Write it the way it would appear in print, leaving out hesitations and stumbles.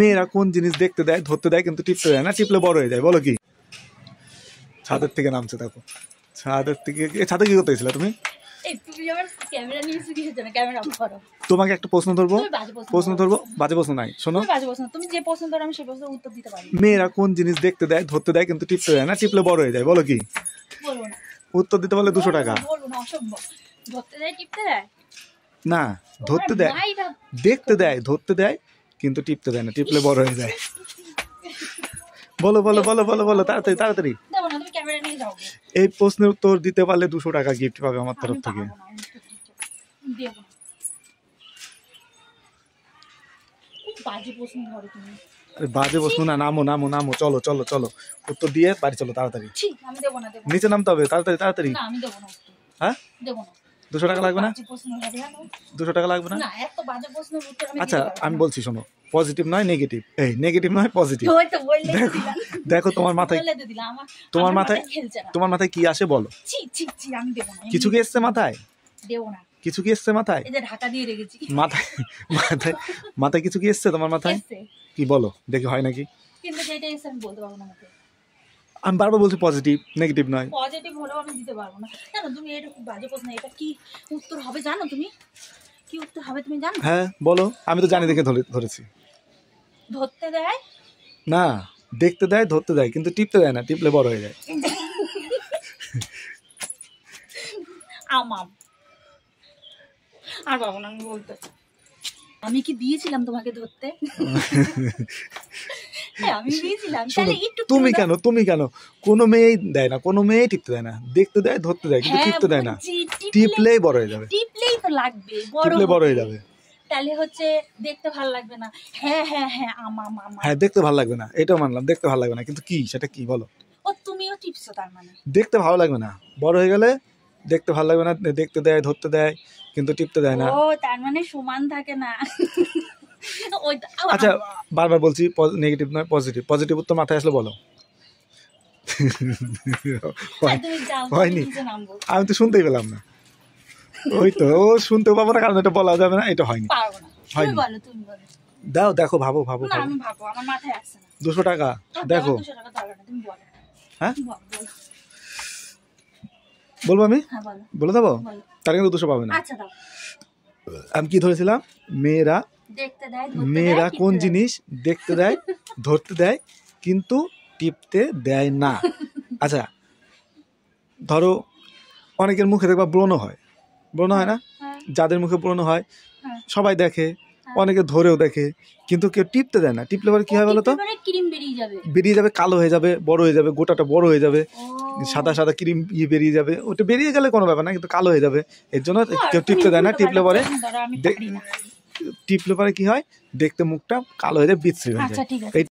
মেয়েরা কোন জিনিস দেখতে দেয়, ধরতে দেয় কিন্তু টিপতে দেয় না, টিপলে বড় হয়ে যায়? বলো কি? ছাদের থেকে নামছে, দেখো ছাদের থেকে। ছাদে কি করতে গেছিলে তুমি? তোমাকে একটা প্রশ্ন ধরবো, বাজে প্রশ্ন নাই, শোনো। মেয়েরা কোন জিনিস দেখতে দেয়, ধরতে দেয় কিন্তু টিপতে দেয় না, টিপলে বড় হয়ে যায়? বলো কি? উত্তর দিতে পারলে 200 টাকা। না, ধরতে দেয়, দেখতে দেয়, ধরতে দেয় কিন্তু টিপতে দেয় না, টিপলে বড় হয়ে যায়। বলো বলো বলো বলো বলো, তাড়াতাড়ি তাড়াতাড়ি। এই প্রশ্নের উত্তর দিতে পারলে 200 টাকা গিফট পাবে আমার তরফ থেকে। বাজে প্রশ্ন না, নামো নামো নামো, চলো চলো চলো, উত্তর দিয়ে বাড়ি চলো তাড়াতাড়ি। নিচে নামতে হবে তাড়াতাড়ি তাড়াতাড়ি। হ্যাঁ, 200 টাকা লাগবে না? 200 টাকা লাগবে না? আচ্ছা আমি বলছি, শোনো, পজিটিভ নয় নেগেটিভ, এই নেগেটিভ নয় পজিটিভ। দেখো দেখো তোমার মাথায়, তোমার মাথায় কি আসে বলো? কিছু কি এসছে মাথায়? কিছু কি এসছে মাথায়? মাথায় মাথায় মাথায় কিছু কি এসছে তোমার মাথায়? কি বলো দেখি, হয় নাকি? আমি বারবার বলছি পজিটিভ, নেগেটিভ নয়। পজিটিভ হলেও আমি দিতে পারবো না। জানো তুমি এটা খুব বাজে প্রশ্ন, এটা কি উত্তর হবে জানো? তুমি কি উত্তর হবে তুমি জানো? হ্যাঁ বলো, আমি তো জানি দেখে ধরেছি। ধরতে দেয় না, দেখতে দেয়, ধরতে দেয় কিন্তু টিপতে দেয় না, টিপলে বড় হয়ে যায়। আমাম আর বাবা না, আমি বলতে, আমি কি দিয়েছিলাম তোমাকে ধরতে? তুমি কেন কোনো মেয়েই দেয় না, কোনো মেয়েই টিপতে দেয় না, দেখতে দেয়, ধরতে দেয় কিন্তু টিপতে দেয় না, টিপলেই বড় হয়ে যাবে। টিপলেই তো লাগবে, টিপলে বড় হয়ে যাবে। তাহলে হচ্ছে দেখতে ভালো লাগবে না। হ্যাঁ হ্যাঁ হ্যাঁ, হ্যাঁ দেখতে ভালো লাগবে না, এটাও মানলাম, দেখতে ভালো লাগবে না, কিন্তু কি সেটা কি বলো? ও তুমিও টিপছো তার মানে? দেখতে ভালো লাগবে না, বড় হয়ে গেলে দেখতে ভালো লাগবে না, দেখতে দেয়, ধরতে দেয় কিন্তু টিপতে দেয় না। ও তার মানে সমান থাকে না। আচ্ছা বারবার বলছি নেগেটিভ নয় পজিটিভ, পজিটিভ উত্তর মাথায় আসলে বলো। হয়নি, আমি তো শুনতেই পেলাম না। ওই তো ও শুনতেও পাবো না, কারণ এটা বলা যাবে না, এটা হয়নি। হয়নি, দাও দেখো, ভাবো ভাবো। 200 টাকা দেখো। হ্যাঁ বলবো আমি? বলে দেবো, তার কিন্তু 200 পাবে না। আমি কি ধরেছিলাম? মেয়েরা কোন জিনিস দেখতে দেয়, ধরতে দেয় কিন্তু টিপতে দেয় না? আচ্ছা ধরো অনেকের মুখে দেখবা ব্রণ হয়, ব্রণ হয় না? যাদের মুখে ব্রণ হয় সবাই দেখে, অনেকে ধরেও দেখে কিন্তু কেউ টিপতে দেয় না। টিপলে পরে কি হয় বলো তো? বেরিয়ে যাবে, কালো হয়ে যাবে, বড় হয়ে যাবে, গোটাটা বড় হয়ে যাবে, সাদা সাদা ক্রিম বেরিয়ে যাবে। ওটা বেরিয়ে গেলে কোনো ব্যাপার না, কিন্তু কালো হয়ে যাবে, এর জন্য কেউ টিপতে দেয় না। টিপলে পরে কি হয়? দেখতে মুখটা কালো হয়ে যায়, বিশ্রী হয়ে যায়।